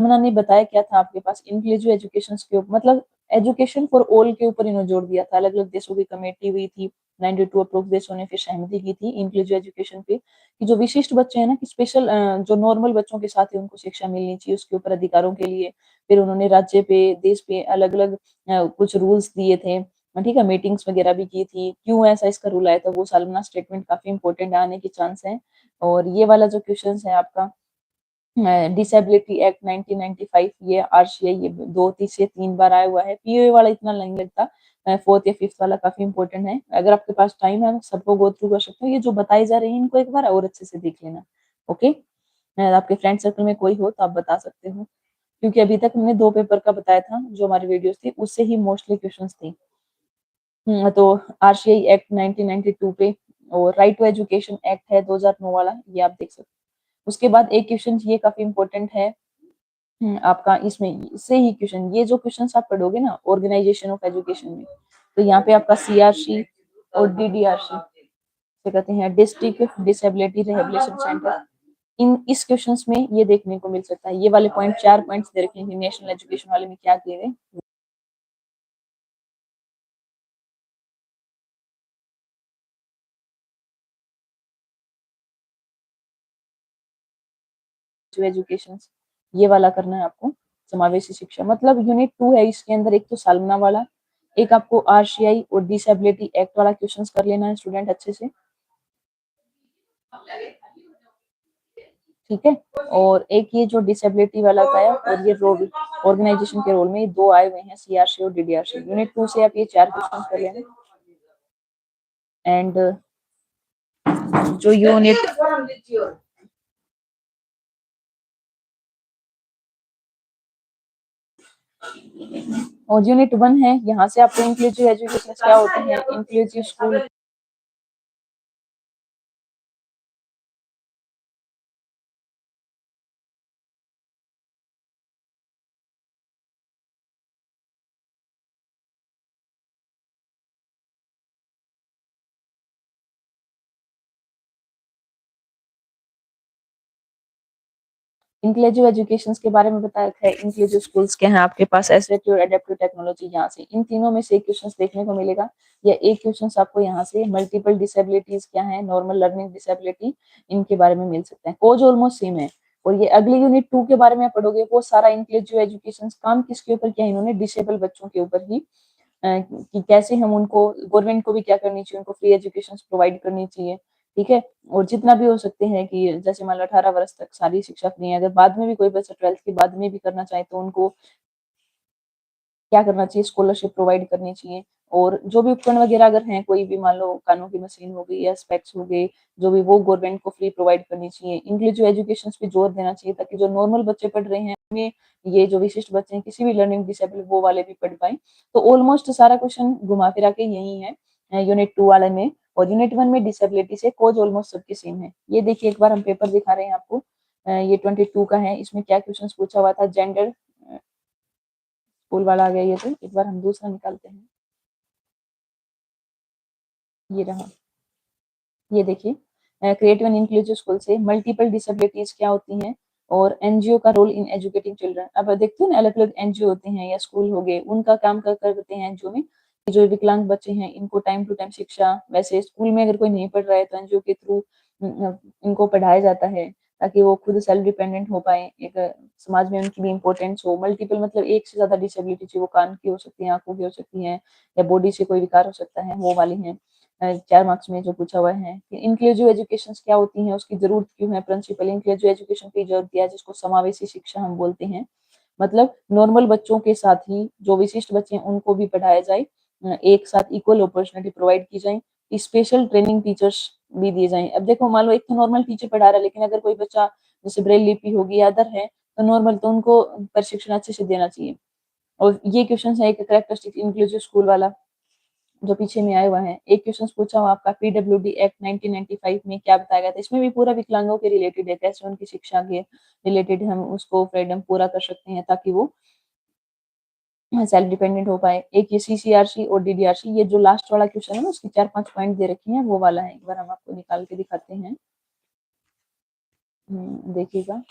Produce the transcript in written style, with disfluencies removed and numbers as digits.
ने बताया क्या था आपके पास इंक्लूसिव एजुकेशन के ऊपर, मतलब एजुकेशन फॉर ऑल के ऊपर इन्होंने जोर दिया था। अलग अलग देशों की कमेटी हुई थी, 92 अप्रूव देशों ने फिर सहमति की थी इंक्लूसिव एजुकेशन पे, कि जो विशिष्ट बच्चे हैं ना, कि स्पेशल जो नॉर्मल बच्चों के साथ है उनको शिक्षा मिलनी चाहिए, उसके ऊपर अधिकारों के लिए। फिर उन्होंने राज्य पे, देश पे अलग अलग कुछ रूल्स दिए थे, ठीक है, मीटिंग्स वगैरह भी की थी। क्यों ऐसा इसका रूल आया था, वो सालमना स्टेटमेंट काफी इंपॉर्टेंट आने के चांस है। और ये वाला जो क्वेश्चन है आपका डिसेबिलिटी एक्ट 1995, ये आरसीआई, ये दो तीन से तीन बार आया हुआ है। पीओए वाला इतना नहीं लगता, फोर्थ या फिफ्थ वाला काफी इंपॉर्टेंट है। अगर आपके पास टाइम है, सबको गो थ्रू कर सकते हो। ये जो बताई जा रही है इनको एक बार और अच्छे से देख लेना। ओके, आपके फ्रेंड सर्कल में कोई हो तो आप बता सकते हो, क्योंकि अभी तक हमने दो पेपर का बताया था, जो हमारी वीडियोस थी उससे ही मोस्टली क्वेश्चंस थी। तो आरसीआई एक्ट 1992 पे, और राइट टू एजुकेशन एक्ट है 2009 वाला, ये आप देख सकते हो। उसके बाद एक क्वेश्चन ये काफी इंपॉर्टेंट है आपका, इसमें इससे ही क्वेश्चन, ये जो क्वेश्चन आप पढ़ोगे ना ऑर्गेनाइजेशन ऑफ एजुकेशन में, तो यहाँ पे आपका सीआरसी और डीडीआरसी से कहते हैं डिस्ट्रिक्ट डिसेबिलिटी रिहेबिलिटेशन सेंटर, इन इस क्वेश्चंस में ये देखने को मिल सकता है। ये वाले पॉइंट, चार पॉइंट्स दे रखे हैं नेशनल एजुकेशन वाले में क्या किए गए। एजुकेशन, ये वाला करना है आपको। समावेशी शिक्षा मतलब यूनिट 2 है, इसके अंदर एक तो सालमना वाला, एक आपको आरसीआई और डिसेबिलिटी एक्ट वाला क्वेश्चंस कर लेना है स्टूडेंट अच्छे से, ठीक है। और एक ये जो डिसेबिलिटी वाला का है, और ये रोल ऑर्गेनाइजेशन के रोल में, ये दो आए हुए हैं, सीआरसी और डीडीआरसी। यूनिट 2 से आप ये चार क्वेश्चन कर लेना। एंड जो यूनिट और यूनिट 1 है, यहाँ से आपको इंक्लूसिव एजुकेशन क्या होते हैं, इंक्लूसिव स्कूल, इंक्लूसिव एजुकेशन के बारे में बताया है। इंक्लूसिव स्कूल्स क्या है आपके पास, एसेटिव और एडेप्टिव टेक्नोलॉजी, यहाँ से इन तीनों में से एक क्वेश्चन देखने को मिलेगा, या एक क्वेश्चन आपको यहाँ से मल्टीपल डिसेबिलिटीज क्या है, नॉर्मल लर्निंग डिसेबिलिटी, इनके बारे में मिल सकते हैं। कोज ऑलमोस्ट सेम है। और ये अगले यूनिट 2 के बारे में पढ़ोगे, वो सारा इंक्लूसिव एजुकेशन काम किसके ऊपर किया है इन्होंने, डिसेबल बच्चों के ऊपर ही, कि कैसे हम उनको, गवर्नमेंट को भी क्या करनी चाहिए, उनको फ्री एजुकेशन प्रोवाइड करनी चाहिए, ठीक है। और जितना भी हो सकते हैं, कि जैसे मान लो 18 वर्ष तक सारी शिक्षा फ्री है, अगर बाद में भी कोई बच्चा 12th के बाद में भी करना चाहे तो उनको क्या करना चाहिए, स्कॉलरशिप प्रोवाइड करनी चाहिए। और जो भी उपकरण वगैरह अगर हैं, कोई भी मान लो कानों की मशीन हो गई या स्पेक्स हो गए, जो भी, वो गवर्नमेंट को फ्री प्रोवाइड करनी चाहिए। इंक्लूसिव एजुकेशन पे जोर देना चाहिए, ताकि जो नॉर्मल बच्चे पढ़ रहे हैं में, ये जो विशिष्ट बच्चे हैं किसी भी लर्निंग डिसेबल, वो वाले भी पढ़ पाए। तो ऑलमोस्ट सारा क्वेश्चन घुमा फिरा के यही है यूनिट 2 वाले में। और यूनिट 1 में डिसेबिलिटी से कोज ऑलमोस्ट सबके सेम है। ये देखिए, एक बार हम पेपर दिखा रहे हैं आपको, ये 22 का है। इसमें क्या क्वेश्चन पूछा हुआ था, जेंडर, स्कूल वाला आ गया ये, तो एक बार हम दूसरा निकालते हैं। ये रहा, ये देखिए, क्रिएटिव एंड इंक्लूसिव स्कूल से मल्टीपल डिसेबिलिटीज क्या होती हैं, और एनजीओ का रोल इन एजुकेटिंग चिल्ड्रन। अब देखते हैं ना, अलग अलग एनजीओ होते हैं या स्कूल हो गए, उनका काम करते हैं एनजीओ में, कि जो विकलांग बच्चे हैं इनको टाइम टू टाइम शिक्षा, वैसे स्कूल में अगर कोई नहीं पढ़ रहा है तो एनजीओ के थ्रू इनको पढ़ाया जाता है, ताकि वो खुद सेल्फ डिपेंडेंट हो पाए, एक समाज में उनकी भी इम्पोर्टेंस हो। मल्टीपल मतलब एक से ज्यादा डिसेबिलिटी चाहिए, वो कान की हो सकती है, आंखों की हो सकती है, या बॉडी से कोई विकार हो सकता है, वो वाली है। 4 मार्क्स में जो पूछा हुआ है कि इंक्लूसिव एजुकेशन क्या होती है, उसकी जरूरत क्यों है। प्रिंसिपल इंक्लूसिव एजुकेशन की जरूरत दिया है, जिसको समावेशी शिक्षा हम बोलते हैं। मतलब नॉर्मल बच्चों के साथ ही जो विशिष्ट बच्चे हैं उनको भी पढ़ाया जाए, एक साथ इक्वल अपॉर्चुनिटी प्रोवाइड की जाए, स्पेशल ट्रेनिंग टीचर्स भी दिए जाएं। अब देखो, मान लो एक तो नॉर्मल टीचर पढ़ा रहा है, लेकिन अगर कोई बच्चा जैसे ब्रेल लिपि होगी या अदर है, तो नॉर्मल, तो उनको प्रशिक्षण अच्छे से देना चाहिए। और ये क्वेश्चन है एक करेक्टरिस्टिक इंक्लूसिव स्कूल वाला, जो पीछे में आया हुआ है। एक क्वेश्चन पूछा हुआ आपका, पीडब्ल्यूडी एक्ट 1995 में क्या बताया गया था। इसमें भी पूरा विकलांगों के रिलेटेड है, कैसे उनकी शिक्षा के रिलेटेड हम उसको फ्रीडम पूरा कर सकते हैं, ताकि वो सेल्फ डिपेंडेंट हो पाए। एक ये सीसीआरसी और डीडीआरसी, ये जो लास्ट वाला क्वेश्चन है ना, उसके 4-5 पॉइंट दे रखे हैं, वो वाला है। एक बार हम आपको निकाल के दिखाते हैं, देखिएगा।